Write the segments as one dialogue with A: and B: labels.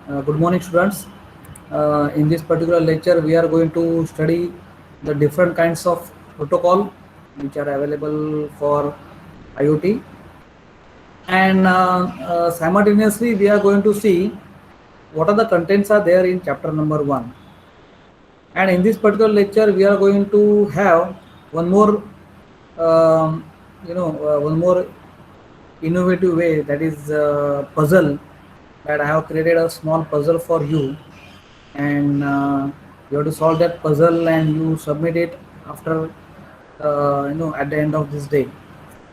A: Good morning, students. In this particular lecture, we are going to study the different kinds of protocol which are available for IoT, and simultaneously we are going to see what are the contents are there in chapter number 1. And in this particular lecture, we are going to have one more, one more innovative way, that is puzzle, that I have created a small puzzle for you, and you have to solve that puzzle and you submit it after at the end of this day.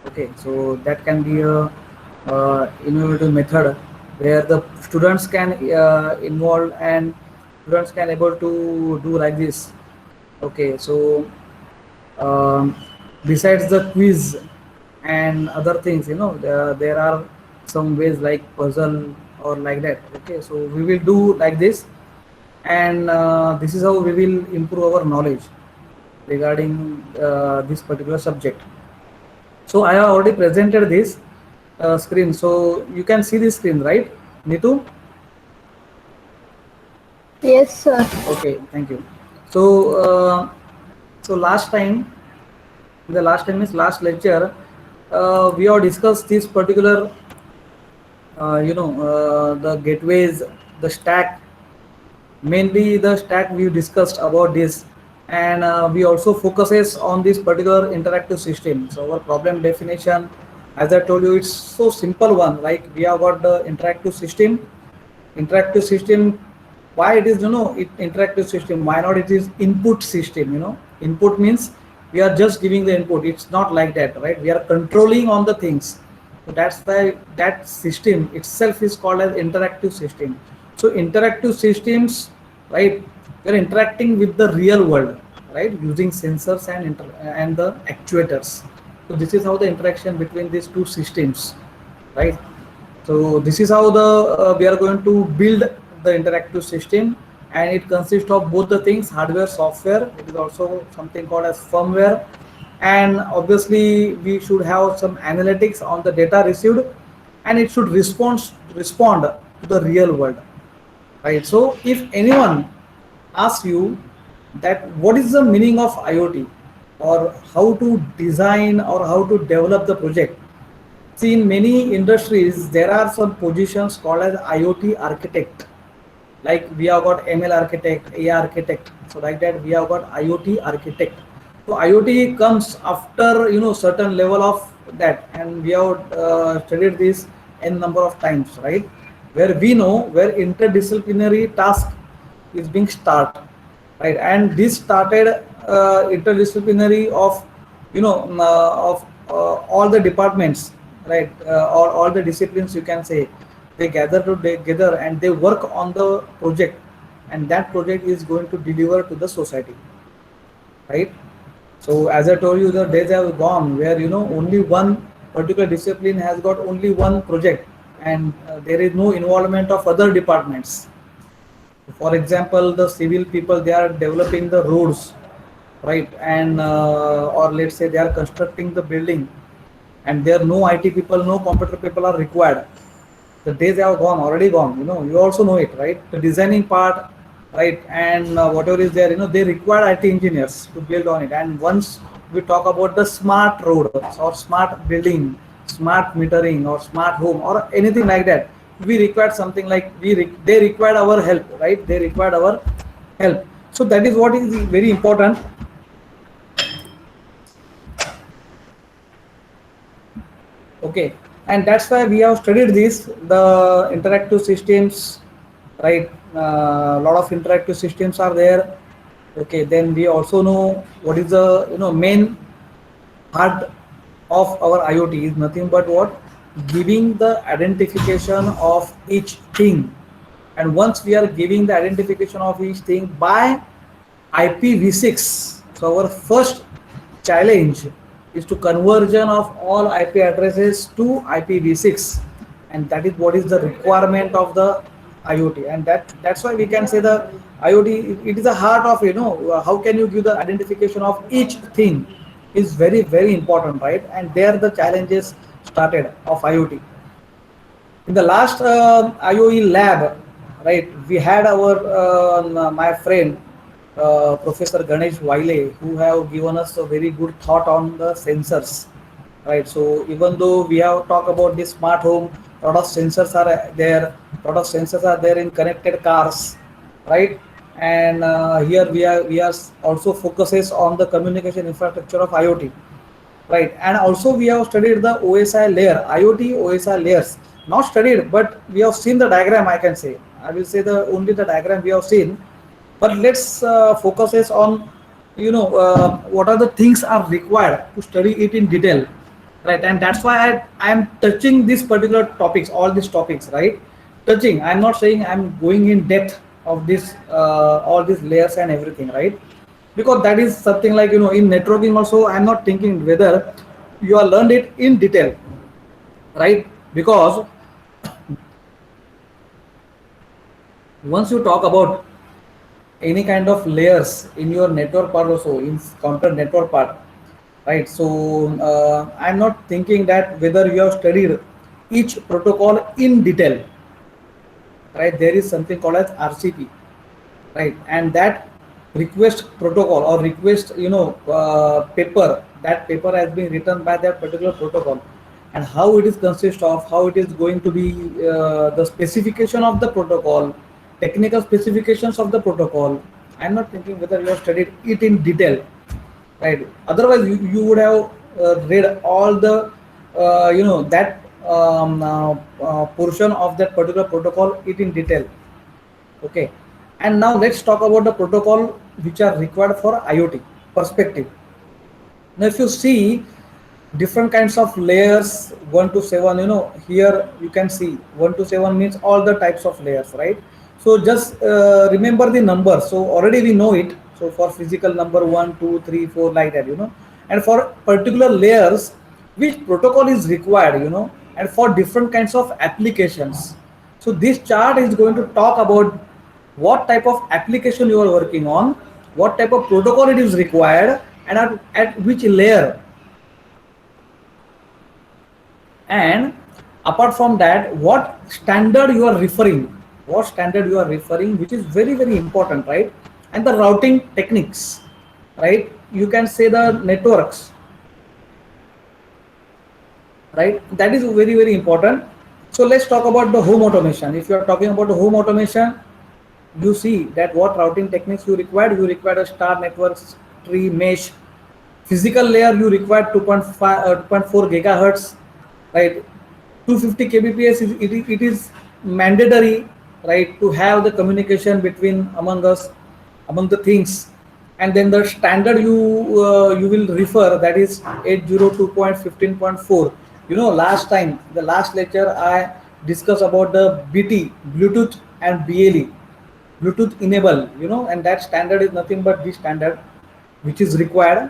A: Okay, so that can be a innovative method where the students can involve, and students can able to do like this. Okay, so um, besides the quiz and other things, there are some ways like puzzle or like that. Okay, so we will do like this, and this is how we will improve our knowledge regarding this particular subject. So I have already presented this screen, so you can see this screen, right, Nitu?
B: Yes, sir.
A: Okay, thank you. So last time, the last time is last lecture, we have discussed this particular the gateways, the stack, mainly the stack we discussed about this, and we also focuses on this particular interactive system. So our problem definition, as I told you, it's so simple one. Like we have got the interactive system. Why it is, interactive system, why not it is input system? Input means we are just giving the input. It's not like that, right? We are controlling on the things. So that's why that system itself is called as interactive system. So interactive systems, right, we're interacting with the real world, right, using sensors and the actuators. So this is how the interaction between these two systems, right? So this is how the we are going to build the interactive system, and it consists of both the things, hardware, software. It is also something called as firmware, and obviously we should have some analytics on the data received, and it should respond to the real world, right? So if anyone asks you that what is the meaning of IoT, or how to design or how to develop the project, see, in many industries there are some positions called as IoT architect. Like we have got ML architect, AI architect. So like that we have got IoT architect. So IoT comes after certain level of that, and we have studied this n number of times, right? Where we know where interdisciplinary task is being start, right? And this started interdisciplinary of all the departments, right, or all the disciplines, you can say. They gather together and they work on the project, and that project is going to deliver to the society, right? So as I told you, the days have gone where only one particular discipline has got only one project, and there is no involvement of other departments. For example, the civil people, they are developing the roads, right, and or let's say they are constructing the building, and there no IT people, no computer people are required. The days have gone, already gone. You also know it, right? The designing part, right, and whatever is there, they require IT engineers to build on it. And once we talk about the smart roads or smart building, smart metering or smart home or anything like that, we require something like they require our help, right? They require our help. So that is what is very important. Okay, and that's why we have studied this, the interactive systems, right? A lot of interactive systems are there. Okay, then we also know what is the main heart of our IoT is nothing but what, giving the identification of each thing. And once we are giving the identification of each thing by IPv6, so our first challenge is to conversion of all IP addresses to IPv6, and that is what is the requirement of the IoT. And that's why we can say the IoT, it is the heart of how can you give the identification of each thing is very, very important, right? And there the challenges started of IoT. In the last IOE lab, right? We had our my friend Professor Ganesh Waile, who have given us a very good thought on the sensors, right? So even though we have talked about the smart home, lot of sensors are there, lot of sensors are there in connected cars, right? And here we are also focuses on the communication infrastructure of IoT, right? And also we have studied the OSI layer, IoT OSI layers. Not studied, but we have seen the diagram. I can say, I will say the only the diagram we have seen. But let's focuses on, what are the things are required to study it in detail, right? And that's why I am touching these particular topics, all these topics, right? Touching. I'm not saying I'm going in depth of this, all these layers and everything, right? Because that is something like, in networking also, I'm not thinking whether you are learned it in detail, right? Because once you talk about any kind of layers in your network part also, in counter network part, right? So I'm not thinking that whether you have studied each protocol in detail, right? There is something called as RCP, right? And that request protocol or request, paper, that paper has been written by that particular protocol, and how it is consist of, how it is going to be, the specification of the protocol, technical specifications of the protocol. I'm not thinking whether you have studied it in detail, right? Otherwise you would have read all the, that portion of that particular protocol it in detail. Okay, and now let's talk about the protocol which are required for IoT perspective. Now if you see different kinds of layers, 1 to 7, here you can see 1 to 7 means all the types of layers, right? So just remember the number, so already we know it. So for physical number 1, 2, 3, 4, like that, and for particular layers which protocol is required, and for different kinds of applications. So this chart is going to talk about what type of application you are working on, what type of protocol it is required, and at which layer. And apart from that, what standard you are referring, which is very very important, right? And the routing techniques, right? You can say the networks, right? That is very very important. So let's talk about the home automation. If you are talking about the home automation, you see that what routing techniques you require a star networks, tree, mesh. Physical layer you require 2.5 2.4 gigahertz, right? 250 kbps it is mandatory, right, to have the communication between among us, among the things. And then the standard you will refer, that is 802.15.4. Last time, the last lecture, I discussed about the BT, Bluetooth and BLE, Bluetooth enable, and that standard is nothing but this standard which is required,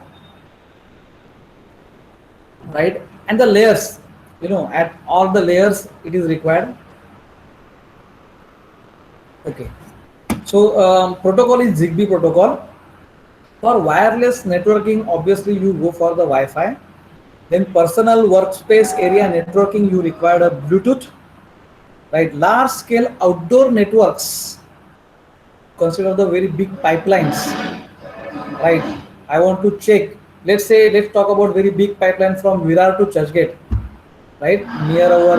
A: right? And the layers, at all the layers it is required. Okay, so protocol is Zigbee protocol. For wireless networking, obviously you go for the Wi-Fi. Then personal workspace area networking, you require a Bluetooth, right? Large scale outdoor networks, consider the very big pipelines, right? I want to check, let's talk about very big pipeline from Virar to Churchgate, right, near our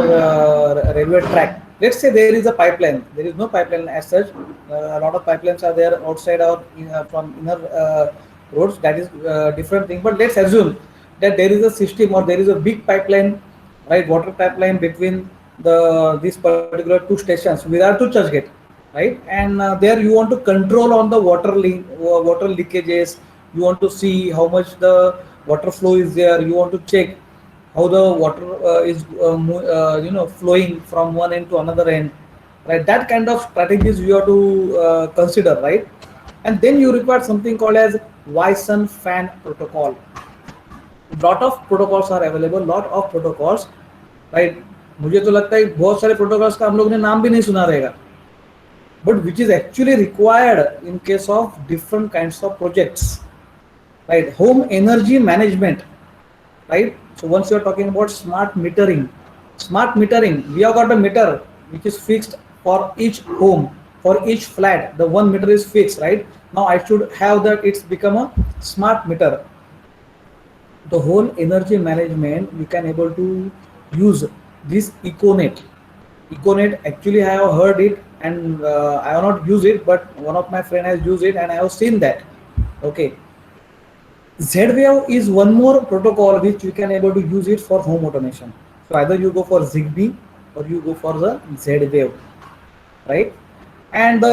A: railway track. Let's say there is a pipeline. There is no pipeline as such. A lot of pipelines are there outside or from inner roads. That is different thing. But let's assume that there is a system or there is a big pipeline, right, water pipeline between these particular two stations, Virar to Churchgate, right? And there you want to control on the water leakages. You want to see how much the water flow is there. You want to check how the water is flowing from one end to another end, right? That kind of strategies you have to consider, right? And then you require something called as Wi-Sun fan protocol. Lot of protocols are available, lot of protocols, right? मुझे तो लगता है बहुत सारे protocols का हम लोग ने नाम भी नहीं सुना रहेगा, but which is actually required in case of different kinds of projects, right? Home energy management, right? So once you are talking about smart metering, we have got a meter which is fixed for each home, For each flat, the 1 meter is fixed, right? Now I should have that it's become a smart meter. The whole energy management we can able to use this econet. Econet, actually I have heard it, and I have not used it, but one of my friend has used it and I have seen that. Okay. Z-Wave is one more protocol which we can able to use it for home automation. So either you go for Zigbee or you go for the Z-Wave, right? And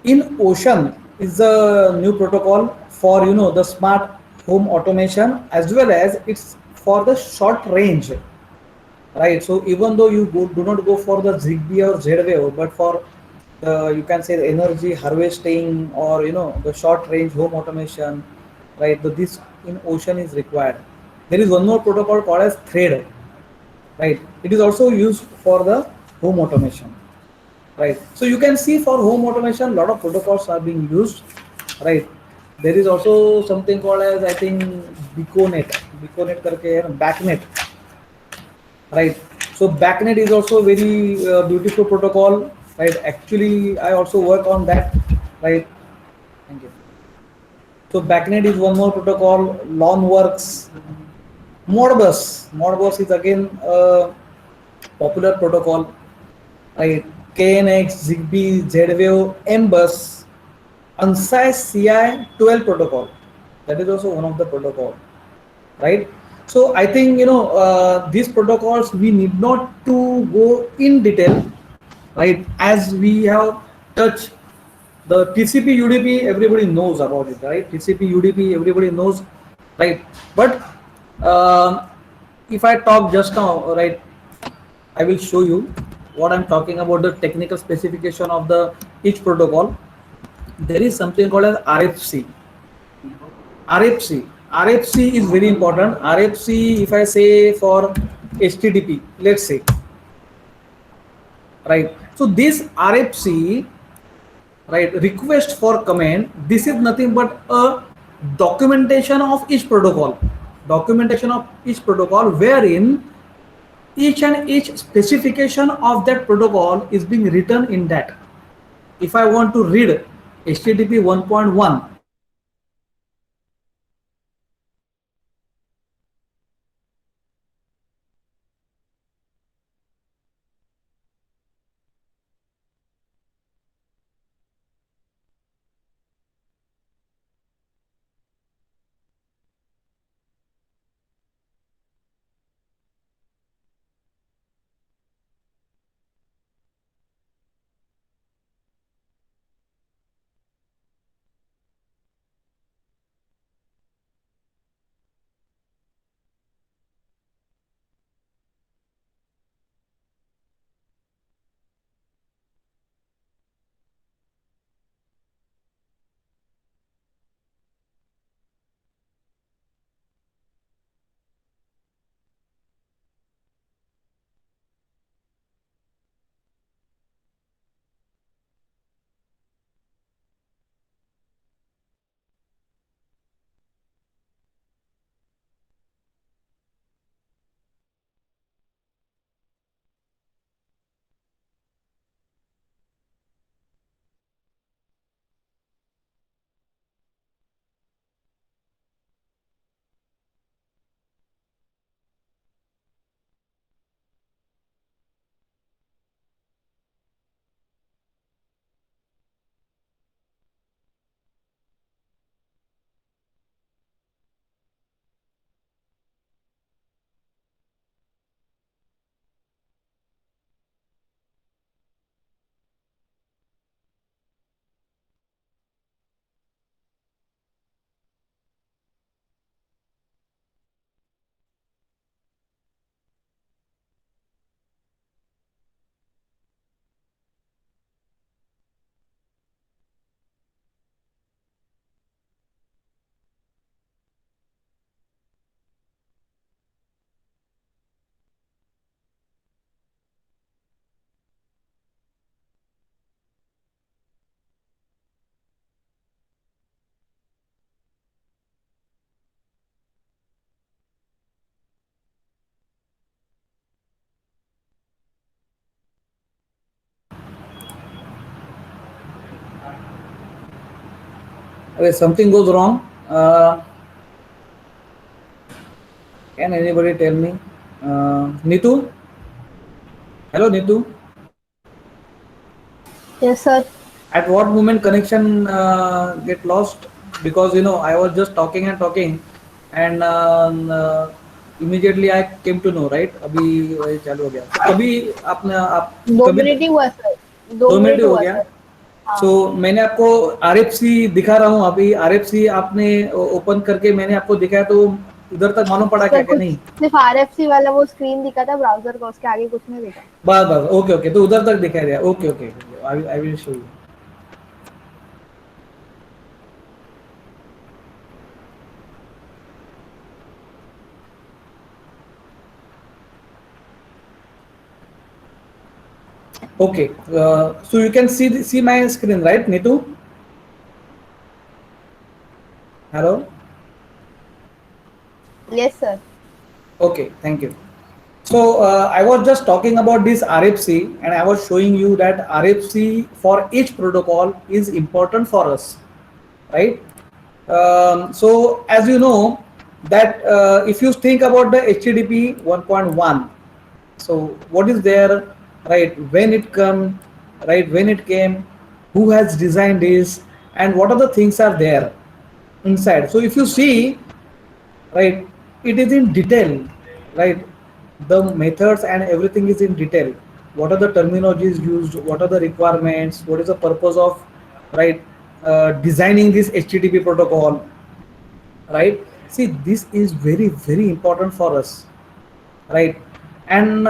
A: in Ocean is a new protocol for the smart home automation, as well as it's for the short range, right? So even though do not go for the Zigbee or Z-Wave, but for the, you can say, the energy harvesting, or the short range home automation, right? So this in Ocean is required. There is one more protocol called as Thread, right? It is also used for the home automation, right? So you can see for home automation, a lot of protocols are being used, right? There is also something called as, I think, Beconet, Beconet करके है ना, Backnet, right? So Backnet is also very beautiful protocol, right? Actually, I also work on that, right? Thank you. So Backnet is one more protocol. Lawnworks, Modbus is again a popular protocol, right? KNX, Zigbee, Z-Wave, MBus, ANSI CI 12 protocol. That is also one of the protocol, right? So I think these protocols we need not to go in detail, right? As we have touched the TCP UDP, everybody knows about it, right? TCP UDP, everybody knows, right? But um if I talk just now, right, I will show you what I'm talking about, the technical specification of the each protocol. There is something called as RFC. RFC is very important. RFC, if I say for HTTP, let's say, right? So this RFC, right, request for command, this is nothing but a documentation of each protocol. Documentation of each protocol, wherein each and each specification of that protocol is being written in that. If I want to read HTTP 1.1, Okay, something goes wrong. Can anybody tell me? Nitu? Hello, Nitu.
B: Yes, sir.
A: At what moment connection get lost? Because I was just talking and talking, and immediately I came to know, right? अभी वही चालू हो गया. So कभी आपने आप
B: दो
A: कभी
B: मिनट ही हुआ सर, दो
A: 2 मिनट
B: मिनट
A: हो
B: हुआ
A: गया.
B: सर. हाँ.
A: सो मैंने आपको आरएफसी दिखा रहा हूँ अभी. आरएफसी आपने ओपन करके मैंने आपको दिखाया तो उधर तक मालूम पड़ा क्या
B: सर
A: क्या
B: कुछ
A: नहीं?
B: सिर्फ आरएफसी वाला वो स्क्रीन दिखा था ब्राउजर का, उसके आगे कुछ नहीं दिखा.
A: बस बस, ओके ओके, तो उधर तक दिखाई दिया. Okay okay, I will show you. Okay, so you can see my screen, right, Nitu? Hello.
B: Yes, sir.
A: Okay, thank you. So I was just talking about this RFC, and I was showing you that RFC for each protocol is important for us, right? So as you know that if you think about the HTTP 1.1, so what is there, right? When it come, right? When it came, who has designed this, and what are the things are there inside? So if you see, right, it is in detail, right? The methods and everything is in detail. What are the terminologies used? What are the requirements? What is the purpose of, right, designing this HTTP protocol, right? See, this is very very important for us, right? And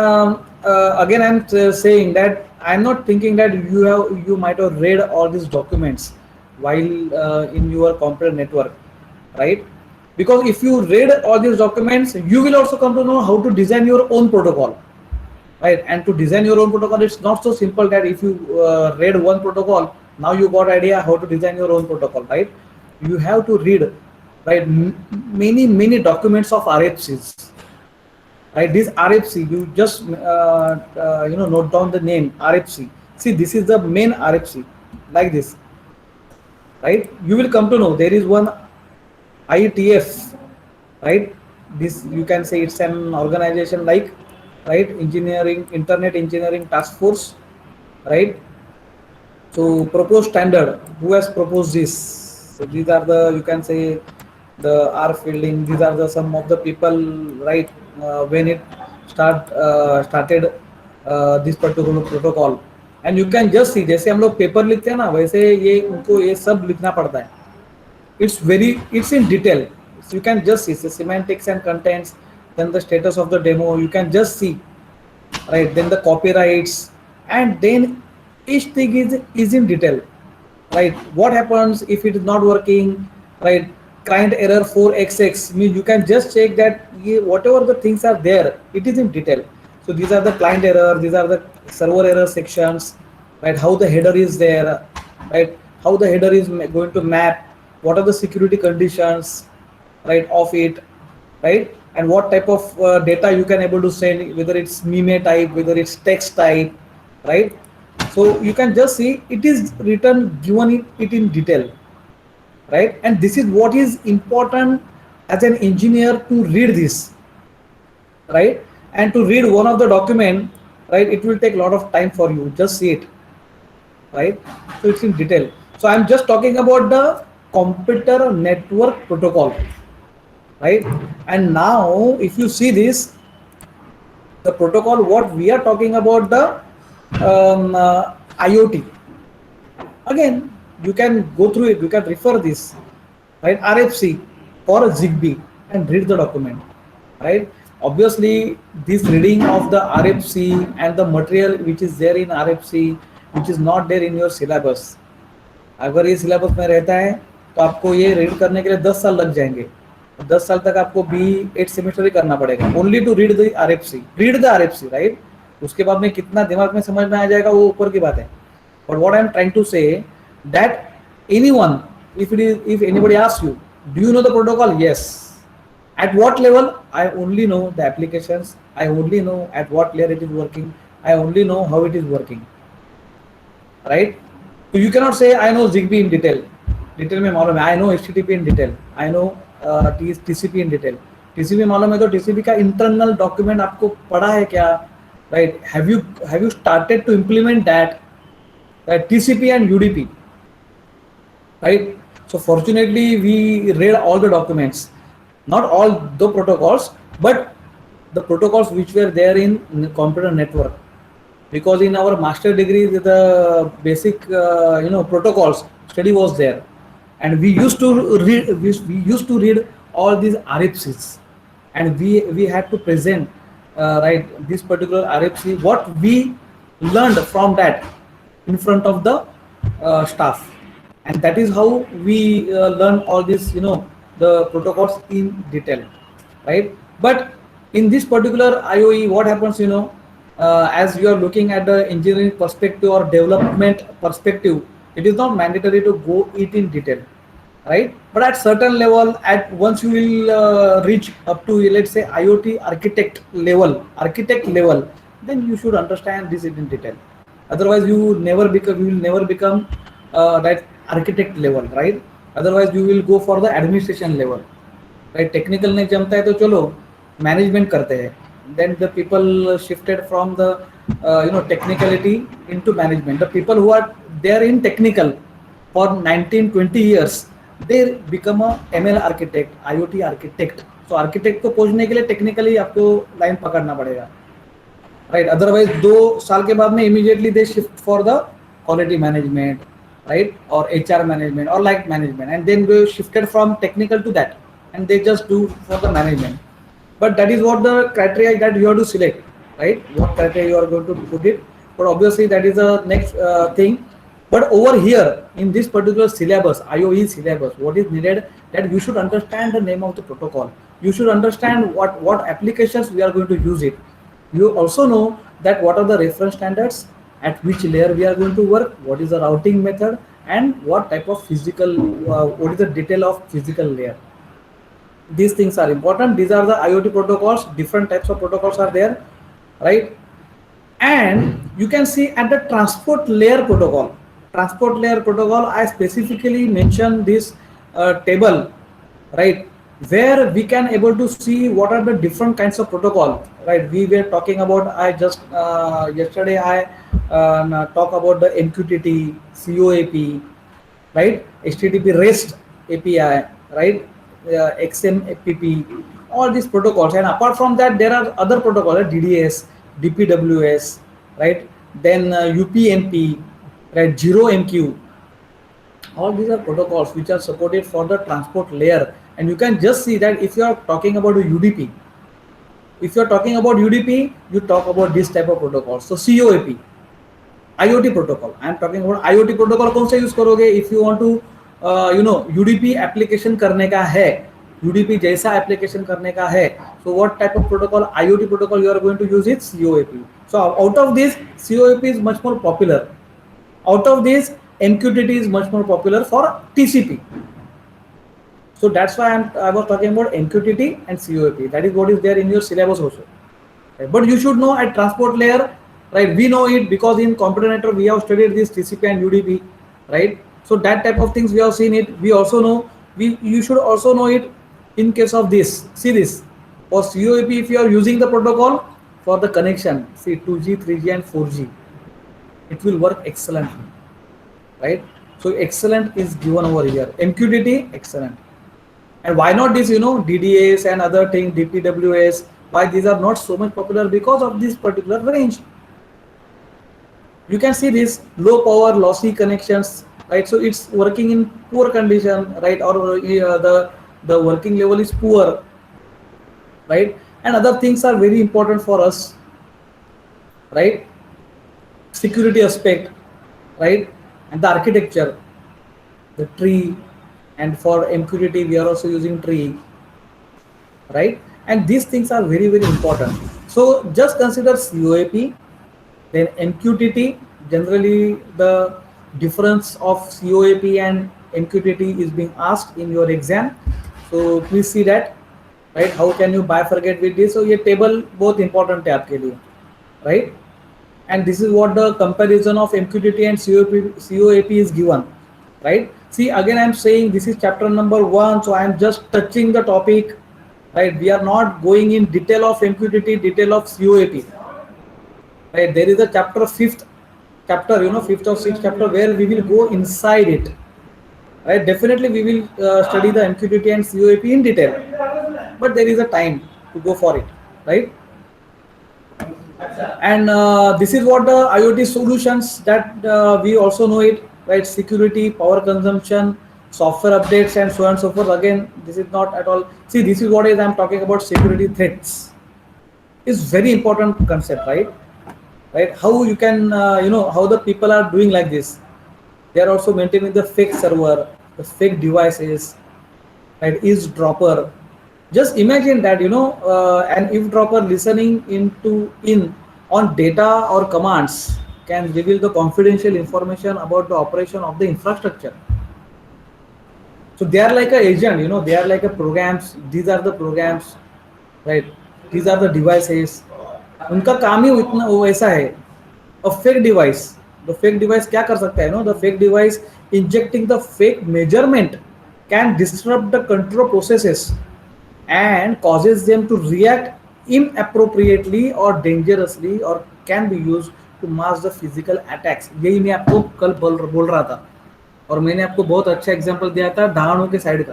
A: again I'm saying that I'm not thinking that you might have read all these documents while in your computer network, right? Because if you read all these documents, you will also come to know how to design your own protocol, right? And to design your own protocol, it's not so simple that if you read one protocol, now you got idea how to design your own protocol, right? You have to read, right, many documents of RFCs, right? This RFC, you just note down the name RFC. See, this is the main RFC, like this, right? You will come to know there is one IETF, right? This, you can say it's an organization like, right, engineering, internet engineering task force, right? So proposed standard, who has proposed this? So these are the, you can say, the R Fielding. These are the some of the people, right? When it started this particular protocol, and you can just see, जैसे हम लोग paper लिखते हैं ना, वैसे ये उनको ये सब लिखना पड़ता है. It's in detail. So you can just see the semantics and contents, then the status of the demo. You can just see, right? Then the copyrights, and then each thing is in detail, right? What happens if it is not working, right? Client error 4xx means you can just check that whatever the things are there, it is in detail. So these are the client error, these are the server error sections, right? How the header is there, right? How the header is going to map, what are the security conditions, right, of it, right? And what type of data you can able to send, whether it's meme type, whether it's text type, right? So you can just see it is written, given it in detail, right? And this is what is important as an engineer to read this, right? And to read one of the document, right, it will take a lot of time for you. Just see it, right? So it's in detail. So I'm just talking about the computer network protocol, right? And now if you see this, the protocol what we are talking about, the IoT. Again, you can go through it, you can refer this, right? RFC or Zigbee, and read the document, right? Obviously, this reading of the RFC and the material which is there in RFC, which is not there in your syllabus. अगर ये syllabus में रहता है तो आपको ये read करने के लिए 10 साल लग जाएंगे. 10 साल तक आपको बी 8 सेमेस्टर ही करना पड़ेगा, only to read the RFC. Read the RFC, right? उसके बाद में कितना दिमाग में समझ में आ जाएगा वो ऊपर की बात है. But what I am trying to say that anyone, if anybody asks you, do you know the protocol? Yes. At what level? I only know the applications, I only know at what layer it is working, I only know how it is working, right? So you cannot say I know Zigbee in detail. Detail में मालूम है, I know HTTP in detail, I know TCP in detail. TCP मालूम है तो TCP का internal document आपको पढ़ा है क्या, right? Have you started to implement that, TCP and UDP, right? So fortunately we read all the documents, not all the protocols, but the protocols which were there in computer network, because in our master degree the basic protocols study was there, and we used to read all these RFCs, and we had to present right this particular RFC, what we learned from that in front of the staff, and that is how we learn all this, the protocols in detail, right? But in this particular IOE, what happens, as you are looking at the engineering perspective or development perspective, it is not mandatory to go it in detail, right? But at certain level, at once you will reach up to, let's say, IoT architect level, then you should understand this in detail. Otherwise you will never become that architect level, right? Otherwise you will go for the administration level, right? Technical नहीं जमता है तो चलो management करते हैं, then the people shifted from the technicality into management. The people who are there in technical for 19-20 years, they become a ML architect, IoT architect. So architect को पहुंचने के लिए technically आपको line पकड़ना पड़ेगा, right? Otherwise 2 साल के बाद में immediately they shift for the quality management, right, or HR management or like management, and then we shifted from technical to that, and they just do for the management. But that is what the criteria that you have to select, right? What criteria you are going to put it. But obviously that is the next thing. But over here in this particular syllabus, IOE syllabus, what is needed, that you should understand the name of the protocol. You should understand what applications we are going to use it. You also know that what are the reference standards, at which layer we are going to work, what is the routing method, and what type of physical, what is the detail of physical layer. These things are important. These are the IoT protocols. Different types of protocols are there, right? And you can see at the transport layer protocol. Transport layer protocol, I specifically mentioned this table, right, where we can able to see what are the different kinds of protocol, right? We were talking about, I just yesterday I talk about the MQTT, COAP, right? HTTP REST API, right? XMPP, all these protocols. And apart from that, there are other protocols like DDS, DPWS, right? Then UPnP, right? ZeroMQ. All these are protocols which are supported for the transport layer. And you can just see that if you are talking about a UDP, if you are talking about UDP, you talk about this type of protocol. So COAP, IoT protocol. I am talking about IoT protocol. कौन सा use करोगे? If you want to UDP application करने का है, UDP जैसा application करने का है, so what type of protocol, IoT protocol you are going to use it? COAP. So out of this, COAP is much more popular. Out of this, MQTT is much more popular for TCP. So that's why I was talking about MQTT and COAP. That is what is there in your syllabus also. Right? But you should know at transport layer, right? We know it because in computer network we have studied this TCP and UDP, right? So that type of things we have seen it. We also know, you should also know it in case of this. See this, for COAP, if you are using the protocol for the connection, see 2G, 3G and 4G, it will work excellently, right? So excellent is given over here. MQTT, excellent. And why not this, DDS and other things, DPWS, why these are not so much popular? Because of this particular range. You can see this low power, lossy connections, right? So it's working in poor condition, right? Or the working level is poor, right? And other things are very important for us, right? Security aspect, right? And the architecture, the tree, and for MQTT we are also using tree, right? And these things are very, very important. So just consider COAP, then MQTT. Generally the difference of COAP and MQTT is being asked in your exam, so please see that, right? How can you bifurcate with this? So ये table बहुत important है आपके लिए, right? And this is what the comparison of MQTT and COAP is given, right? See, again, I'm saying this is chapter number 1, so I'm just touching the topic, right? We are not going in detail of MQTT, detail of COAP, right? There is a chapter, fifth chapter, fifth or sixth chapter, where we will go inside it, right? Definitely, we will study the MQTT and COAP in detail, but there is a time to go for it, right? And this is what the IoT solutions that we also know it, right? Security, power consumption, software updates, and so on and so forth. Again, this is not at all. See, this is what is I'm talking about. Security threats is very important concept, right? Right? How you can, how the people are doing like this. They are also maintaining the fake server, the fake devices, right? Eavesdropper. Just imagine that an eavesdropper listening in on data or commands can reveal the confidential information about the operation of the infrastructure. So they are like a agent, they are like a programs. These are the programs, right? These are the devices. उनका काम ही इतना वो ऐसा है. A fake device. The fake device क्या कर सकता है? The fake device injecting the fake measurement can disrupt the control processes and causes them to react inappropriately or dangerously or can be used to mask the physical attacks. यही मैं आपको कल बोल रहा था और मैंने आपको बहुत अच्छा एग्जांपल दिया था डहाणू के साइड का.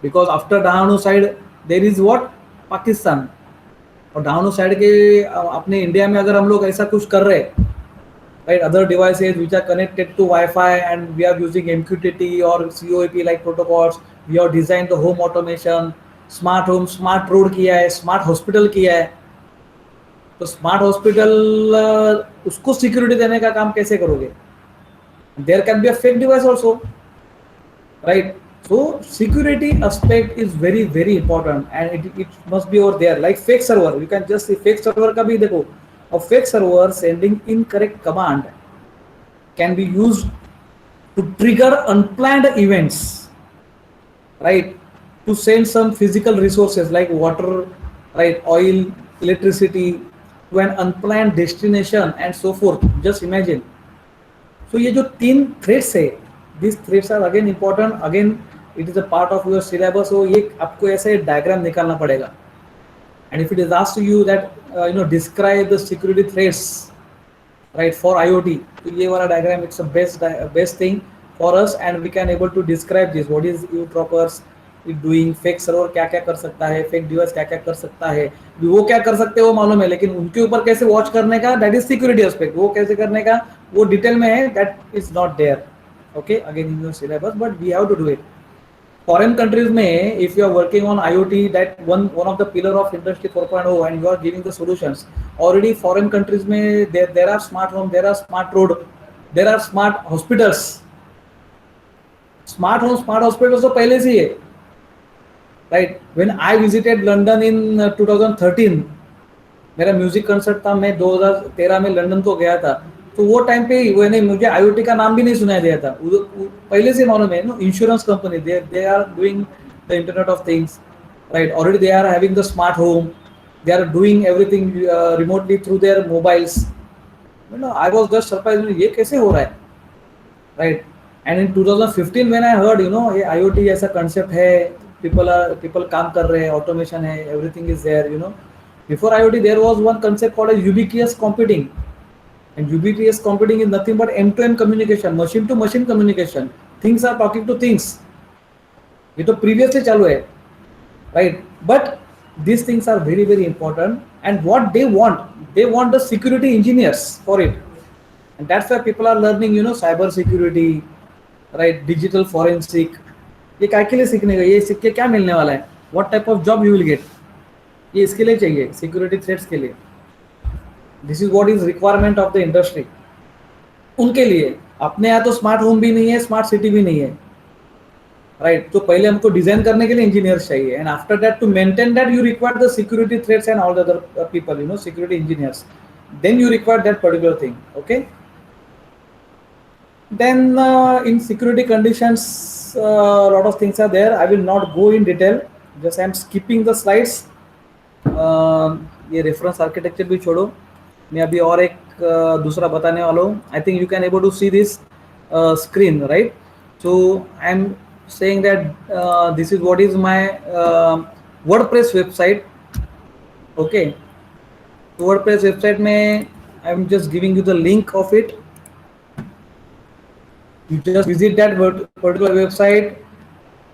A: Because after Dahanu side there is what Pakistan, और डहाणू साइड के अपने इंडिया में अगर हम लोग ऐसा कुछ कर रहे हैं, right, other devices which are connected to Wi-Fi and we are using MQTT or COAP like protocols, we have designed the home automation, smart home, smart road किया है, स्मार्ट हॉस्पिटल किया है. तो स्मार्ट हॉस्पिटल उसको security देने का काम कैसे करोगे? There can be a fake device also, right? So security aspect is very very important and it must be over there. Like fake server, you can just see fake server का भी देखो. A fake server sending incorrect command can be used to trigger unplanned events, right? To send some physical resources like water, right, oil, electricity to an unplanned destination and so forth. Just imagine. So ये जो 3 threats है, these threats are again important. Again, it is a part of your syllabus. So ये आपको ऐसे diagram निकालना पड़ेगा. And if it is asked to you that describe the security threats, right, for IoT, तो ये वाला diagram it's a best thing for us and we can able to describe this. What is eavesdroppers doing, fake server क्या क्या कर सकता है, fake device क्या क्या कर सकता है, वो क्या कर सकते हैं वो मालूम है, लेकिन उनके ऊपर कैसे वॉच करने का, दैट इज सिक्योरिटी एस्पेक्ट. वो कैसे करने का वो डिटेल में है, that is not there, okay, again in your syllabus, but we have to do it. Foreign countries में if you are working on IoT, that one of the pillar of industry 4.0 and you are giving the solutions, already foreign countries में there are smart home, there are smart road, there are smart hospitals. Smart home, smart hospitals तो पहले से ही है, right? When I visited London इन 2013, मेरा music concert था, मैं 2013 में लंदन को गया था, तो वो टाइम पे मैंने मुझे IoT का नाम भी नहीं सुनाई दिया था. पहले से मालूम है insurance company, they are doing the internet of things, right? Already they are having the smart home, they are doing everything remotely through their mobiles. I was just surprised, ये कैसे हो रहा है, right? And in 2015 when I heard ये IoT ऐसा concept है, people काम कर रहे हैं, ऑटोमेशन है, everything is there. Before IoT there was one concept called as ubiquitous computing, and ubiquitous computing is nothing but end-to-end communication, machine to machine communication, things are talking to things. ये तो previously चालू है, right? But these things are very very important and what they want the security engineers for it, and that's why people are learning cyber security, right, digital forensic. ये क्या के लिए सीखने का, ये सीख के क्या मिलने वाला है, what type of job you will get, ये इसके लिए चाहिए, सिक्योरिटी थ्रेट्स के लिए. This is what is requirement of the industry. उनके लिए अपने यहाँ तो स्मार्ट होम भी नहीं है, स्मार्ट सिटी भी नहीं है, राइट? तो पहले हमको डिजाइन करने के लिए इंजीनियर्स चाहिए, and after that to maintain that you require the security threats and all the other people, security engineers. Then you require that particular thing, okay? Then in security conditions, a lot of things are there. I will not go in detail. Just I am skipping the slides. ये reference architecture भी छोड़ो, मैं अभी और एक दूसरा बताने वाला हूँ. I think you can able to see this screen, right? So I'm saying that this is what is my WordPress website. Okay, so WordPress website mein I'm just giving you the link of it. You just visit that particular website.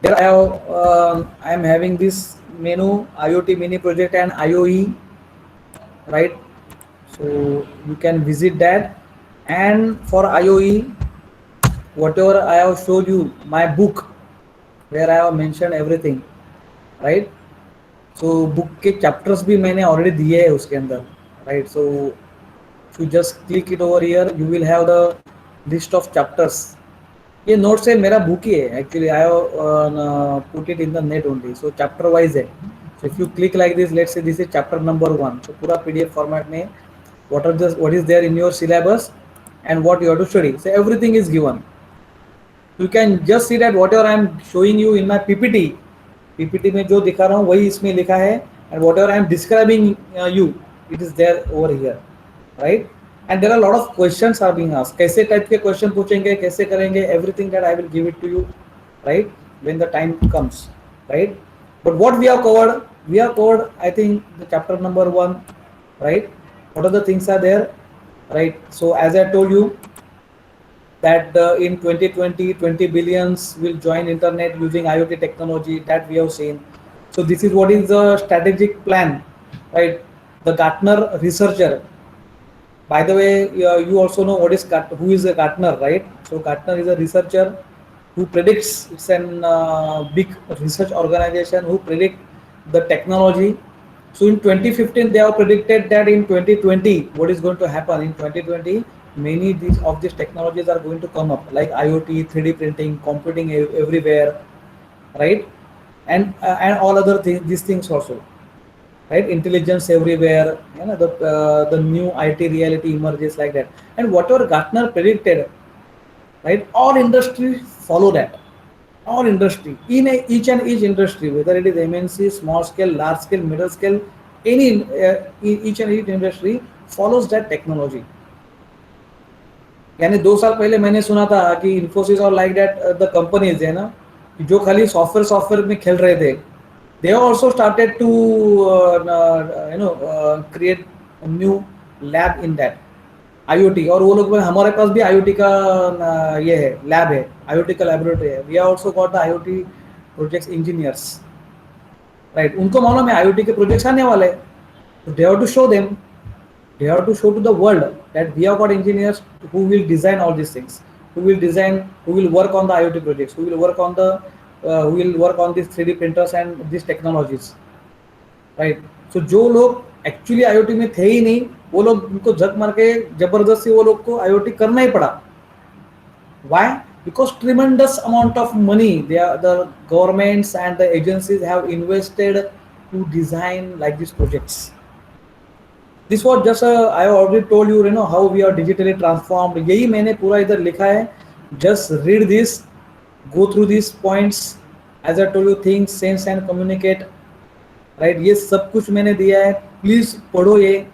A: There I am having this menu IoT mini project and IOE, right? So you can visit that. And for IOE, whatever I have showed you, my book where I have mentioned everything, right? So book के chapters भी मैंने already दिए हैं उसके अंदर, right? So if you just click it over here, you will have the list of chapters. ये notes है मेरा बुक ही है actually I put it in the net only so chapter wise है so if you click like this let's say this is chapter number 1 तो पूरा PDF format में what is there in your syllabus and what you have to study, so everything is given. You can just see that whatever I am showing you in my ppt में जो दिखा रहा हूँ वही इसमें लिखा है and whatever I am describing you, it is there over here, right? And there are a lot of questions are being asked. कैसे टाइप के क्वेश्चन पूछेंगे, कैसे करेंगे, everything that I will give it to you, right, when the time comes, right? But what we have covered I think the chapter number 1, right? What are the things are there, right? So as I told you that in 2020 20 billions will join internet using IoT technology, that we have seen. So this is what is the strategic plan, right? The Gartner researcher. By the way, you also know who is a Gartner, right? So Gartner is a researcher who predicts. It's an big research organization who predict the technology. So in 2015, they have predicted that in 2020, what is going to happen in 2020? Many of these technologies are going to come up, like IoT, 3D printing, computing everywhere, right? And all other things, these things also. Right, intelligence everywhere, you know, the new IT reality emerges like that. And whatever Gartner predicted, right, all industries follow that. All industry, each and each industry, whether it is MNC, small scale, large scale, middle scale, any each and each industry follows that technology. यानी 2 साल पहले मैंने सुना था कि इन्फोसिस और like that the companies है ना जो खाली सॉफ्टवेयर में खेल रहे थे, they have also started to create a new lab in that IoT. और वो लोग हमारे पास भी IoT का ये है लैब है, IoT का लैबोरेटरी है. We have also got the IoT projects engineers, right? उनको मालूम है IoT के प्रोजेक्ट्स आने वाले, so they have to show them, they have to show to the world that we have got engineers who will design all these things, who will work on the IoT projects, who will work on these 3D printers and these technologies, right? So जो लोग actually IoT में थे ही नहीं, वो लोग उनको झक मार के जबरदस्ती वो लोग को IoT करना ही पड़ा. Why? Because tremendous amount of money the governments and the agencies have invested to design like these projects. This was just I have already told you, how we are digitally transformed. यही मैंने पूरा इधर लिखा है. Just read this, go through these points. As I told you, think, sense and communicate, right? ये सब कुछ मैंने दिया है, please पढ़ो ये,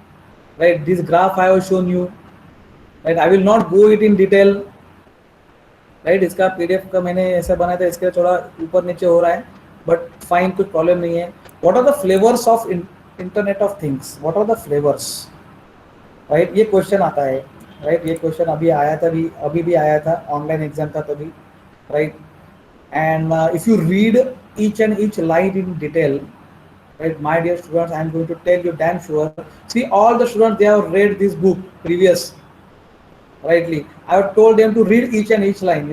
A: right? This graph I have shown you, right? I will not go it in detail, right? इसका PDF का मैंने ऐसा बनाया था, इसके थोड़ा ऊपर नीचे हो रहा है, but fine, कुछ problem नहीं है. What are the flavors of Internet of Things? What are the flavors, right? ये क्वेश्चन आता है, right? ये क्वेश्चन अभी आया था, अभी भी आया था, ऑनलाइन एग्जाम था तभी, right? And if you read each and each line in detail, right, my dear students, I am going to tell you damn sure. See, all the students, they have read this book previous, rightly. I have told them to read each and each line,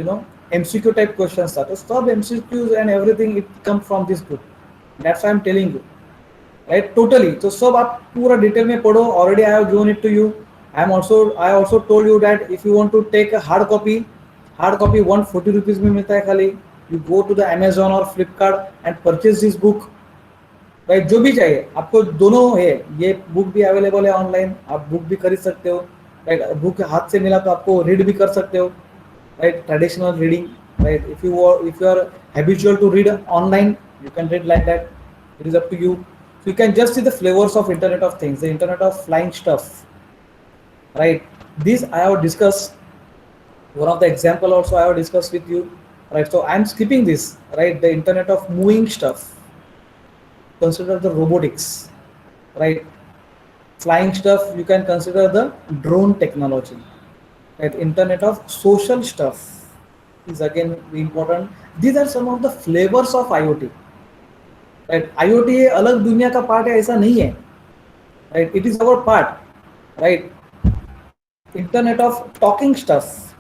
A: MCQ type questions. So stop MCQs and everything, it comes from this book. That's why I'm telling you, right? Totally. So सब आप पूरा detail में पढ़ो. Already I have given it to you. I also told you that if you want to take a hard copy 140 rupees में मिलता है खाली. You go to the Amazon or Flipkart and purchase this book, right? जो भी चाहिए आपको, दोनों है. ये बुक भी अवेलेबल है ऑनलाइन, आप बुक भी खरीद सकते हो, राइट? बुक हाथ से मिला तो आपको रीड भी कर सकते हो, right? Traditional reading, right? If you are habitual to read online, you can read like that. It is up to you. So you can just see the flavors of Internet of Things, the Internet of flying stuff, right? This I have discussed. One of the example also I have discussed with you, right? So I'm skipping this, right? The internet of moving stuff. Consider the robotics, right? Flying stuff, you can consider the drone technology, right? Internet of social stuff is again very important. These are some of the flavors of IoT, right? IoT ये अलग दुनिया का part है ऐसा नहीं है, right? It is our part, right? Internet of talking stuff,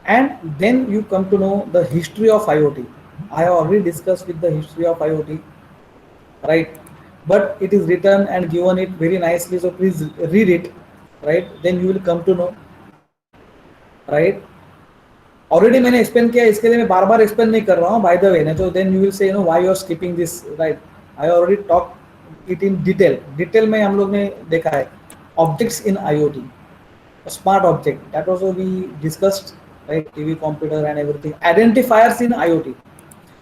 A: and then you come to know the history of IoT. I have already discussed with the history of IoT, right? But it is written and given it very nicely, so please read it, right? Then you will come to know, right? Already मैंने explain किया, इसके लिए मैं बार बार explain नहीं कर रहा हूँ by the way, नहीं तो then you will say no why you are skipping this, right? I already talk it in detail में हम लोग ने देखा है objects in IoT, smart object that also we discussed, right? TV, computer and everything. Identifiers in IoT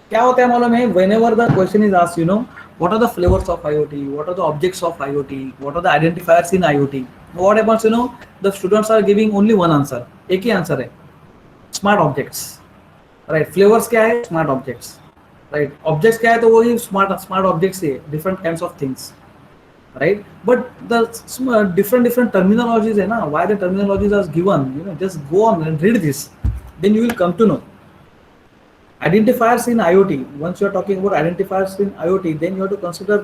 A: क्या होता है मालूम है? Whenever the question is asked, you know what are the flavors of IoT, what are the objects of IoT, what are the identifiers in IoT, what happens, you know, the students are giving only one answer, एक ही answer है, smart objects, right? Flavours क्या है? Smart objects, right? Objects क्या है? तो वही smart objects है, different kinds of things, right? But the different terminologies है ना, why the terminologies are given, you know, just go on and read this, then you will come to know. Identifiers in IoT, once you are talking about identifiers in IoT, then you have to consider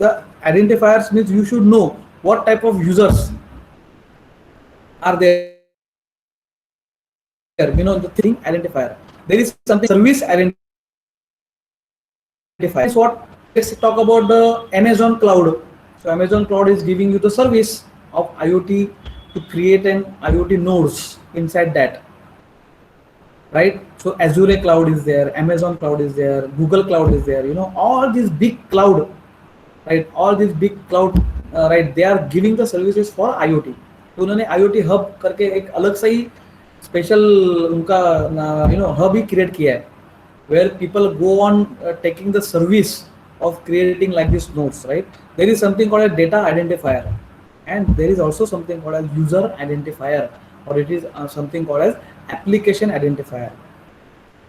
A: the identifiers, means you should know what type of users are there, you know, the thing identifier. There is something service identifier. Is what? Let's talk about the Amazon cloud. So Amazon cloud is giving you the service of IoT to create an IoT nodes inside that, right? So Azure cloud is there, Amazon cloud is there, Google cloud is there, you know, all these big cloud, right? All these big cloud, right? They are giving the services for IoT. तो उन्होंने IoT hub करके एक अलग से ही special उनका, you know, hub he create किया है, where people go on taking the service of creating like these nodes, right? There is something called a data identifier, and there is also something called as user identifier, or it is something called as application identifier.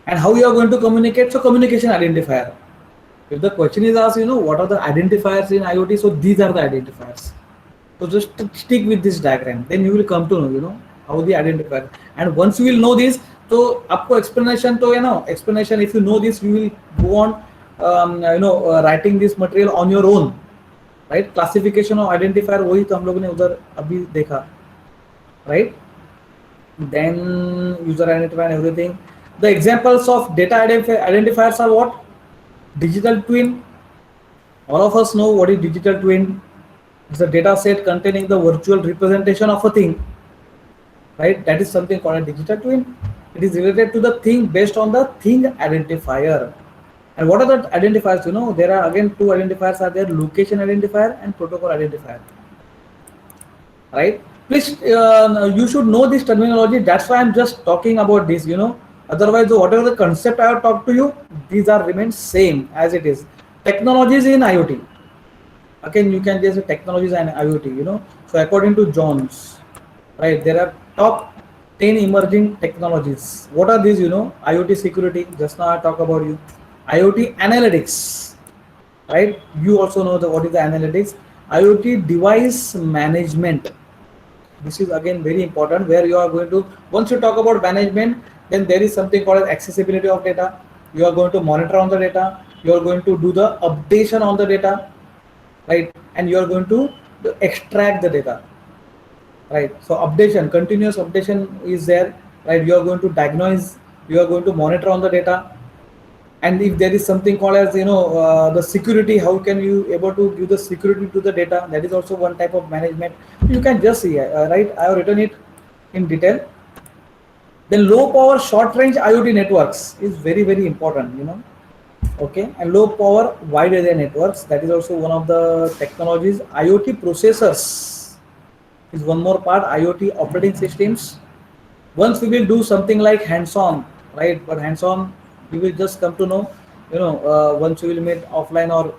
A: And how you are going to communicate? So communication identifier. If the question is asked, you know, what are the identifiers in IoT? So these are the identifiers. So just stick with this diagram, then you will come to know, you know, how the identifier. And once you will know this, so आपको explanation तो है ना, explanation, if you know this, you will go on, you know, writing this material on your own, right? Classification of identifier वही तो हम लोगों ने उधर अभी देखा, right? Then user identifier and everything. The examples of data identifiers are what? Digital twin. All of us know what is digital twin. It's a data set containing the virtual representation of a thing, right? That is something called a digital twin. It is related to the thing based on the thing identifier. And what are the identifiers? You know, there are again two identifiers are there: location identifier and protocol identifier, right? Please, you should know this terminology. That's why I'm just talking about this, you know. Otherwise, whatever the concept I have talked to you, these are remain same as it is. Technologies in IoT. Again, you can just say technologies and IoT, you know. So according to Jones, right, there are top 10 emerging technologies. What are these, you know? IoT security, just now I talk about you. IoT analytics, right? You also know what is the analytics. IoT device management. This is again very important, where you are going to, once you talk about management, then there is something called accessibility of data. You are going to monitor on the data, you are going to do the updation on the data, right? And you are going to extract the data, right? So updation, continuous updation is there, right? You are going to diagnose, you are going to monitor on the data. And if there is something called as, you know, the security, how can you able to give the security to the data? That is also one type of management. You can just see, right? I have written it in detail. Then low power short range IoT networks is very, very important, you know. Okay, and low power wide area networks, that is also one of the technologies. IoT processors is one more part. IoT operating systems. Once we will do something like hands-on, right? But hands-on, you will just come to know, you know, once you will meet offline, or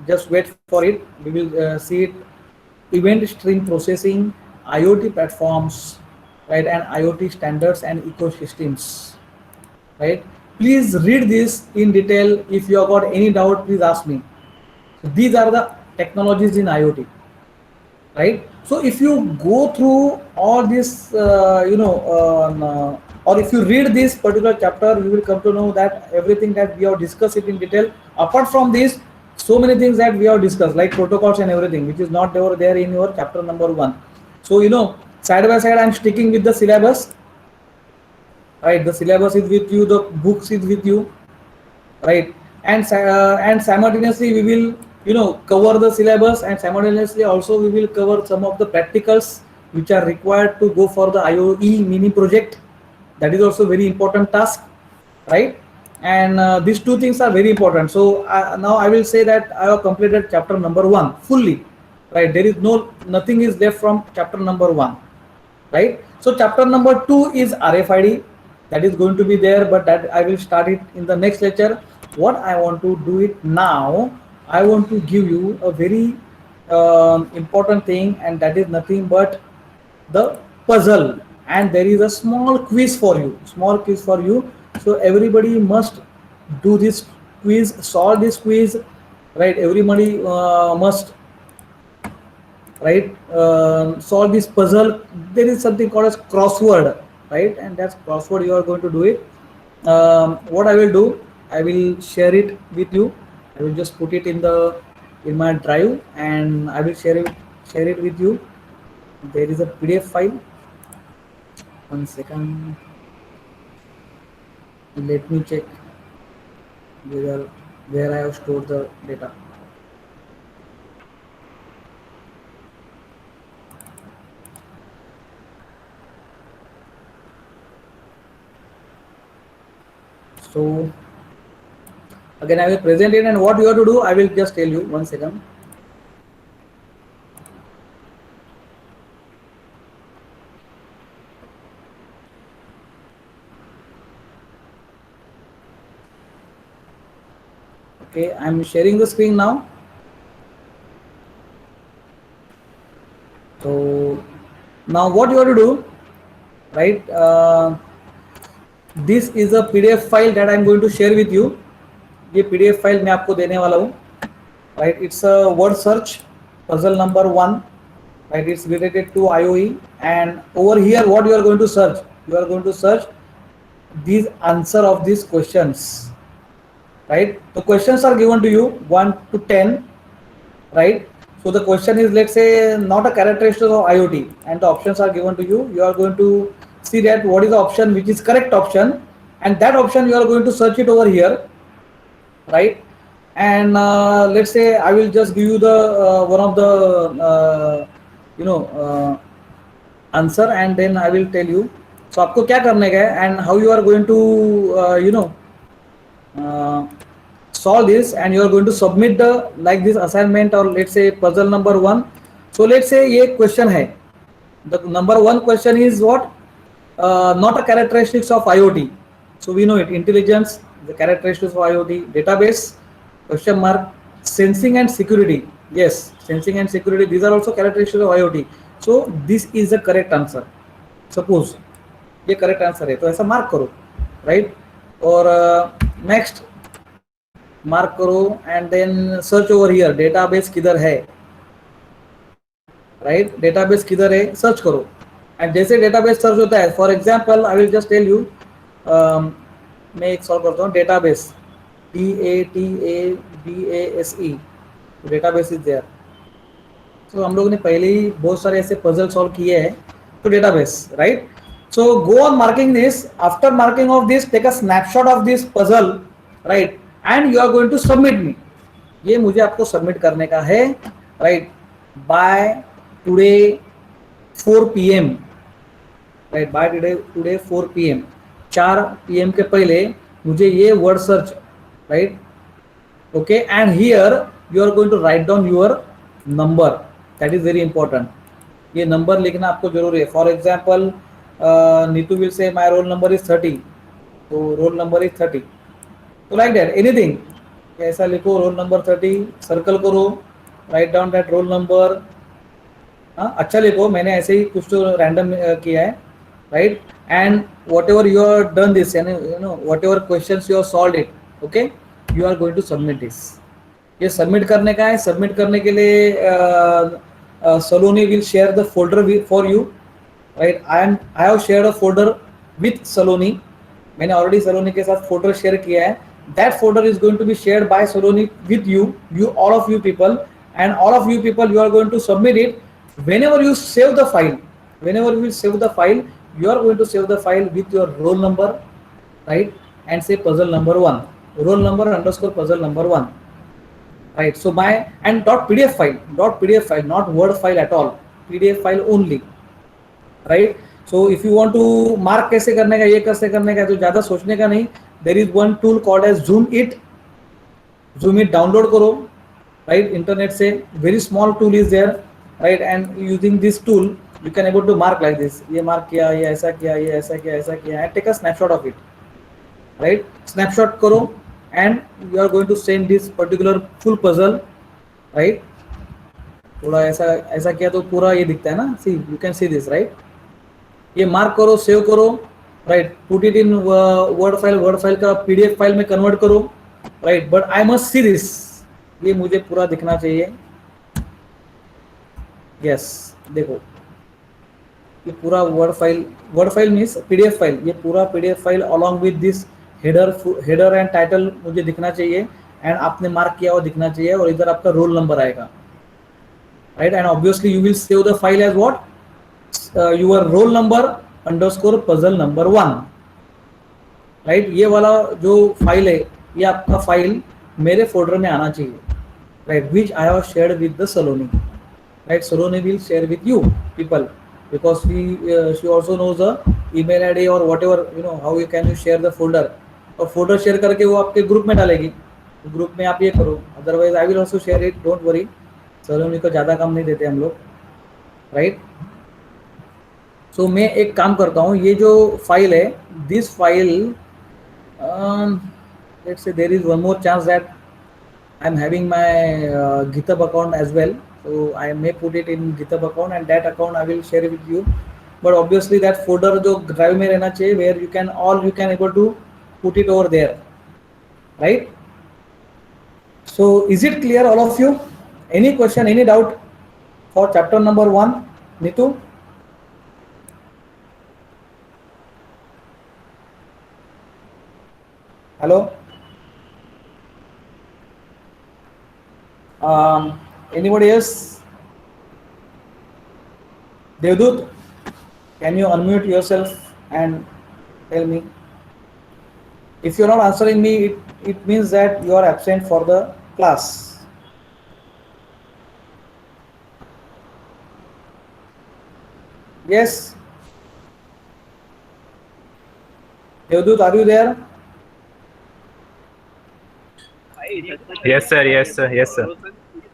A: just wait for it. We will see it. Event stream processing, IoT platforms, right? And IoT standards and ecosystems. right? Please read this in detail. If you have got any doubt, please ask me. So these are the technologies in IoT, right? So if you go through all this, or if you read this particular chapter, you will come to know that everything that we have discussed it in detail. Apart from this, so many things that we have discussed, like protocols and everything, which is not there in your chapter number 1. So side by side, I'm sticking with the syllabus, right? The syllabus is with you, the books is with you, right? And simultaneously we will cover the syllabus, and simultaneously also we will cover some of the practicals which are required to go for the IoE mini project. That is also very important task, right? And these two things are very important. So now I will say that I have completed chapter number 1 fully, right? There is nothing is left from chapter number 1, right? So chapter number 2 is RFID. That is going to be there, but that I will start it in the next lecture. What I want to do it now, I want to give you a very important thing, and that is nothing but the puzzle. And there is a small quiz for you, so everybody must do this quiz, solve this quiz, right? Everybody must, right, solve this puzzle. There is something called as crossword, right? And that's crossword, you are going to do it. What I will do, I will share it with you. I will just put it in my drive, and I will share it with you. There is a PDF file. 1 second, let me check where I have stored the data. So again, I will present it, and what you have to do, I will just tell you. 1 second. Okay, I am sharing the screen now. So now what you have to do, right? This is a PDF file that I am going to share with you. ये PDF file मैं आपको देने वाला हूँ, right? It's a word search, puzzle number 1, right? It's related to IoE, and over here what you are going to search, you are going to search these answer of these questions, right? The questions are given to you 1 to 10, right? So the question is, let's say, not a characteristic of IoT, and the options are given to you. You are going to see that what is the option which is correct option, and that option you are going to search it over here, right? And let's say I will just give you the one of the answer, and then I will tell you. So आपको क्या करने का है, and how you are going to solve this, and you are going to submit the like this assignment, or let's say puzzle number 1. So let's say ये question है. The number 1 question is what? Not a characteristics of IoT. So we know it. Intelligence, the characteristics of IoT. Database, question mark. Sensing and security. Yes, sensing and security. These are also characteristics of IoT. So this is the correct answer. Suppose ये correct answer है, तो ऐसा mark करो, right? और next mark करो, and then search over here. Database किधर है, right? Database किधर है, search करो. And जैसे database search होता है, for example, I will just tell you. मैं एक सॉल्व करता हूँ. Database, DATABASE. Database is there. So हम लोग ने पहले ही बहुत सारे ऐसे puzzle solve किए हैं. तो database, right? So go on marking this. After marking of this, take a snapshot of this puzzle, right? And you are going to submit me. ये मुझे आपको submit करने का है, right? By today 4 PM, right? By today 4 PM, 4 PM के पहले मुझे ये word search, right? Okay, and here you are going to write down your number. That is very important. ये number लिखना आपको जरूरी है. For example, Neetu will say my roll number is 30. So roll number is 30. So like that, anything. ऐसा लिखो roll number 30, circle करो, write down that roll number. अच्छा लिखो, मैंने ऐसे ही कुछ तो random किया है. right? And whatever you have done this, and whatever questions you have solved it, okay, you are going to submit this. ये सबमिट करने का है. सबमिट करने के लिए Saloni will share the folder for you, right? I have shared a folder with Saloni. मैंने already Saloni के साथ फोल्डर शेयर किया है. That folder is going to be shared by Saloni with you all of you people, and all of you people, you are going to submit it. Whenever you save the file, whenever you will save the file, you are going to save the file with your roll number, right? And say puzzle number 1, roll number underscore puzzle number 1, right? So my and .pdf file, not word file at all, pdf file only, right? So if you want to mark कैसे करने का, ये कैसे करने का, तो ज़्यादा सोचने का नहीं. There is one tool called as Zoom It download करो, right? Internet से very small tool is there, right? And using this tool you can able to mark like this. ये mark किया, ये ऐसा किया, ये ऐसा किया, ऐसा किया, and take a snapshot of it, right? Snapshot करो and you are going to send this particular full puzzle, right? थोड़ा ऐसा ऐसा किया तो पूरा ये दिखता है ना. See, you can see this, right? ये मार्क करो, सेव करो, right? Put it in word file का पीडीएफ फाइल में कन्वर्ट करो, right? But I must see this. ये मुझे पूरा दिखना चाहिए. यस, देखो ये पूरा word file means PDF file. ये पूरा PDF file along with this header and title मुझे दिखना चाहिए, एंड आपने मार्क किया हुआ दिखना चाहिए, और इधर आपका रोल नंबर आएगा, right? And obviously you will save the file as what, your roll number underscore puzzle number 1, right? ये वाला जो फाइल है, ये आपका फाइल मेरे फोल्डर में आना चाहिए, right? Which I have shared with the Saloni, right? Saloni will share with you people, because she also knows the email ID or whatever, how you can share the folder. और folder share करके वो आपके group में डालेगी. Group में आप ये करो, otherwise I will also share it, don't worry. Saloni को ज़्यादा काम नहीं देते हम लोग, राइट? सो मैं एक काम करता हूँ, ये जो फाइल है, this file, let's say there is one more chance that I'm having my GitHub account as well, so I may put it in GitHub account, and that account I will share it with you. But obviously that folder जो drive में रहना चाहिए, where you can able to put it over there, right? So is it clear, all of you? Any question, any doubt for chapter number 1, Nitu? Hello? Anybody else? Devdut, can you unmute yourself and tell me? If you're not answering me, it means that you are absent for the class. Yes? Devdut, are you there?
C: Yes, sir. Yes, sir. Yes, sir.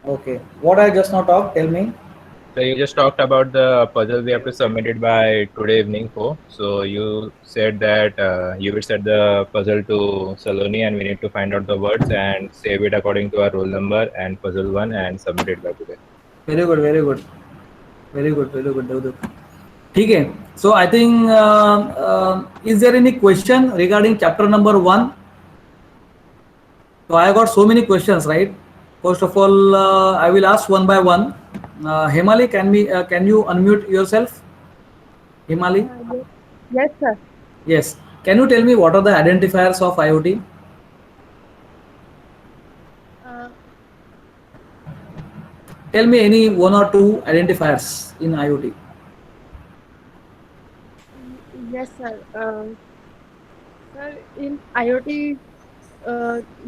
A: Okay. What I just now talked, tell me.
C: So you just talked about the puzzle we have to submit it by today evening 4. So you said that you will set the puzzle to Saloni, and we need to find out the words and save it according to our roll number and puzzle 1 and submit it by today.
A: Very good, very good, very good, very good, Devdut. ठीक है. So I think is there any question regarding chapter number 1? So I got so many questions, right? First of all, I will ask one by one. Himali, can you unmute yourself? Himali?
B: Yes, sir.
A: Yes. Can you tell me what are the identifiers of IoT? Tell me any one or two identifiers in IoT.
B: Yes, sir. Sir, in IoT,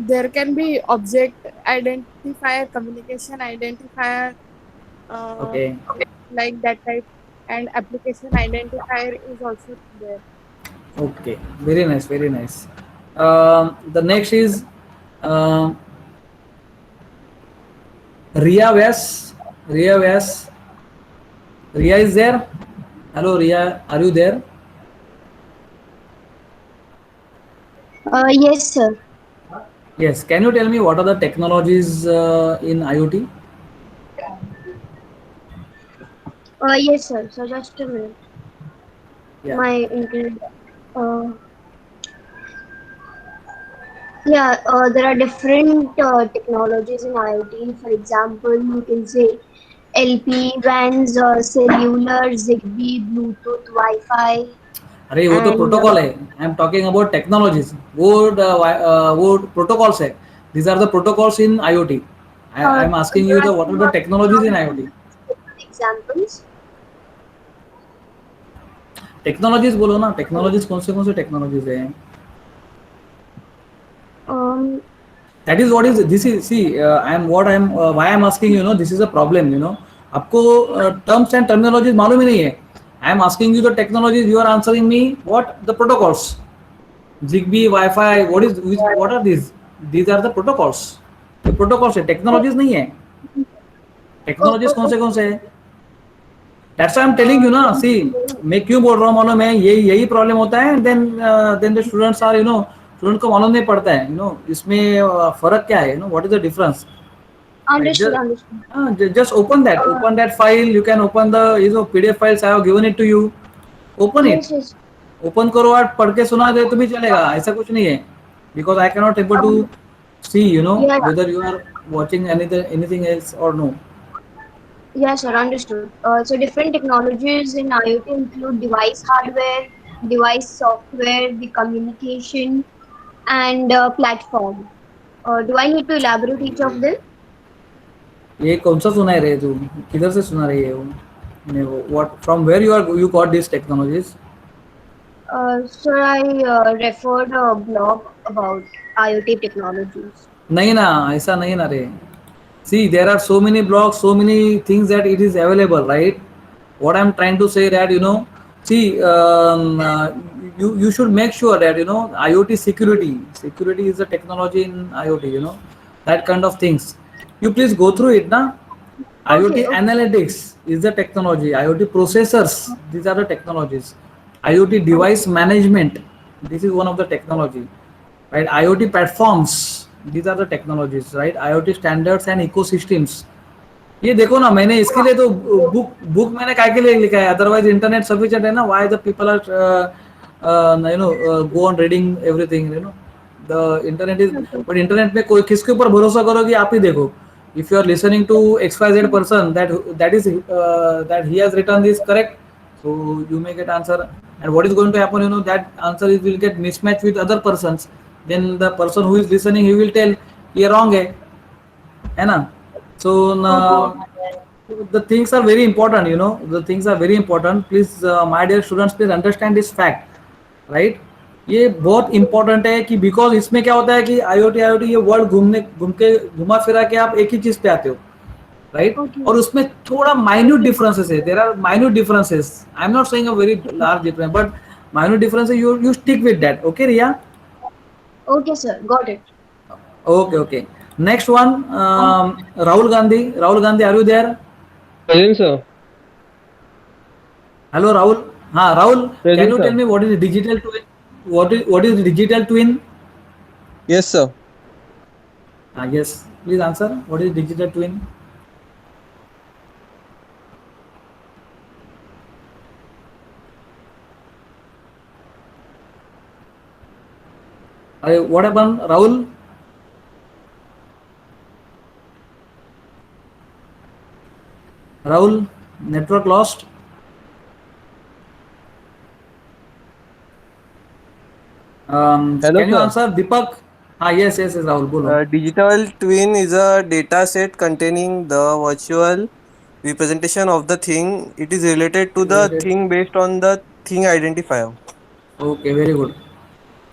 B: there can be object identifier, communication identifier,
A: Okay.
B: like that type, and application identifier is also there.
A: Okay. Very nice. Very nice. The next is Ria Vyas. Ria Vyas. Ria is there? Hello, Ria. Are you there?
D: Yes, sir.
A: Yes. Can you tell me what are the technologies in IoT?
D: Yes, sir. So just a minute.
A: Yeah.
D: My internet. Uh, yeah, there are different technologies in IoT. For example, you can say LP, WANs, cellular, Zigbee, Bluetooth, Wi-Fi,
A: अरे वो तो
D: and
A: protocol है, I am talking about technologies, वो protocols है, these are the protocols in IoT. I am asking
D: there
A: you
D: are
A: the what are the technologies in IoT.
D: examples.
A: Technologies बोलो ना, technologies कौन से टेक्नोलॉजीज है.
D: Um,
A: That is what is this is see I am what I am why I am asking, you know, this is a problem, you know. आपको terms and terminologies मालूम ही नहीं है. I am asking you the technologies, you are answering me what the protocols. Zigbee, Wi-Fi, what are these? These are the protocols. ये protocols है, technologies नहीं है. Technologies कौन से है? That's why I'm telling you ना. See, मैं क्यों बोल रहा हूँ मालूम है, यही प्रॉब्लम होता है. Then the students are, you know, student को मालूम नहीं पड़ता है, you know, इसमें फर्क क्या है, you know, what is the difference? Right?
D: understood, understood.
A: Just open that file. You can open the, you know, PDF files. I have given it to you. Open it.
D: Yes, yes.
A: Open करो और पढ़ के सुना दे तो भी चलेगा, ऐसा कुछ नहीं है. Because I can not able to see, you know,
D: Yeah,
A: whether you are watching anything else or no.
D: yes, sir, understood. So different technologies in IoT include device hardware, device software, the communication, and platform. Do I need to elaborate each of them?
A: ये कौन सा सुना है रे तू, किधर से सुना रही है वो, what from where you got this technologies.
D: Sir, I referred a blog about IoT technologies.
A: नहीं ना, ऐसा नहीं ना रे. See, there are so many blogs, so many things that it is available, right? What I'm trying to say that, you know, see, you should make sure that, you know, IoT security is a technology in IoT, you know, that kind of things. You please go through it, na.
D: Okay,
A: IoT
D: okay.
A: analytics is the technology. IoT processors, these are the technologies. IoT device management, this is one of the technology, right? IoT platforms, these are the technologies, right? IoT standards and ecosystems. ये देखो ना, मैंने इसके लिए तो book मैंने काय के लिए लिखा है, अदरवाइज इंटरनेट सफिशिएंट है ना. Why the people are you know go on reading everything, you know, the internet is.
D: Okay.
A: But internet पे कोई किसके ऊपर भरोसा करोगे, आप ही देखो. If you are listening to XYZ person that he has written this correct, so you may get answer. And what is going to happen, you know, that answer is will get mismatched with other persons. Then the person who is listening, he will tell ये wrong है ना. So the things are very important, you know, the things are very important. Please my dear students, please understand this fact, right? ये बहुत important है कि because इसमें क्या होता है कि आईओटी ये वर्ल्ड घुमा फिरा के आप एक ही चीज पे आते हो, राइट?
D: Okay.
A: और उसमें थोड़ा माइन्यूट डिफरेंसेस है, there are minute differences. I am not saying a very large difference, but minute differences, you stick with that. Okay, Riya?
D: Okay, sir. Got it.
A: Okay. Next one, Rahul Gandhi, are you there?
E: Present, sir.
A: Hello, Rahul. Rahul, can
E: Present,
A: you tell
E: sir.
A: me what is digital twin? What is digital twin?
E: Yes, sir.
A: Yes, please answer. What is digital twin? What happened, Rahul? Rahul, network lost.
E: Hello,
A: Can you
E: sir.
A: answer, Deepak? Yes, Rahul, bolo.
E: Digital twin is a data set containing the virtual representation of the thing. It is related to the
A: Related.
E: thing based on the thing identifier.
A: Okay, very good.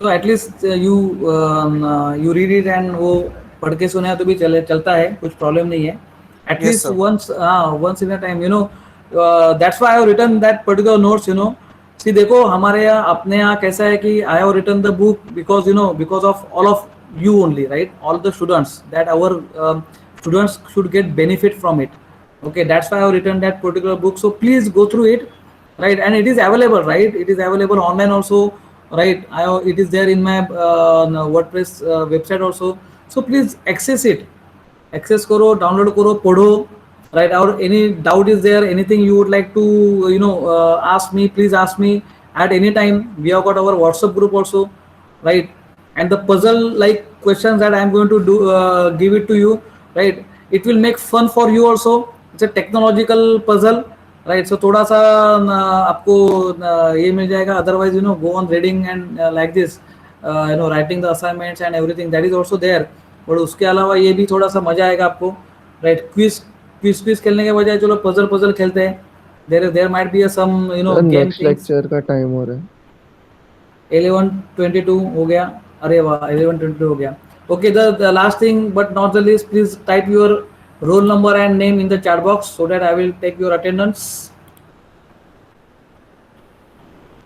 A: तो at least you read it and वो पढ़ के सुना तो भी चलता है, कुछ प्रॉब्लम नहीं है.
E: Yes,
A: at least
E: sir.
A: Once in a time, you know, that's why I have written that particular notes, you know. See देखो, हमारे यहाँ अपने यहाँ कैसा है कि I have written the book because, you know, because of all of you only, right? All the students, that our students should get benefit from it. Okay, that's why I have written that particular book. So please go through it, right? And it is available, right? It is available online also, right? It is there in my WordPress website also. So please access it, access करो, download करो, पढ़ो, right? Or any doubt is there, anything you would like to, you know, ask me, please ask me. at any time. We have got our WhatsApp group also, right? And the puzzle like questions that I am going to do give it to you, right? It will make fun for you also. It's a technological puzzle, right? So थोड़ा सा आपको ये मिल जाएगा. Otherwise, go on reading and like this, writing the assignments and everything, that is also there. और उसके अलावा ये भी थोड़ा सा मजा आएगा आपको, right? क्विज खेलने के बजाय चलो पजल खेलते हैं. There might be some game
F: next
A: things.
F: Lecture का टाइम हो रहा है.
A: 11:22 हो गया. अरे वाह, 11:22 हो गया. Okay, the last thing but not the least, please type your roll number and name in the chat box so that I will take your attendance.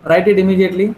A: Write it immediately.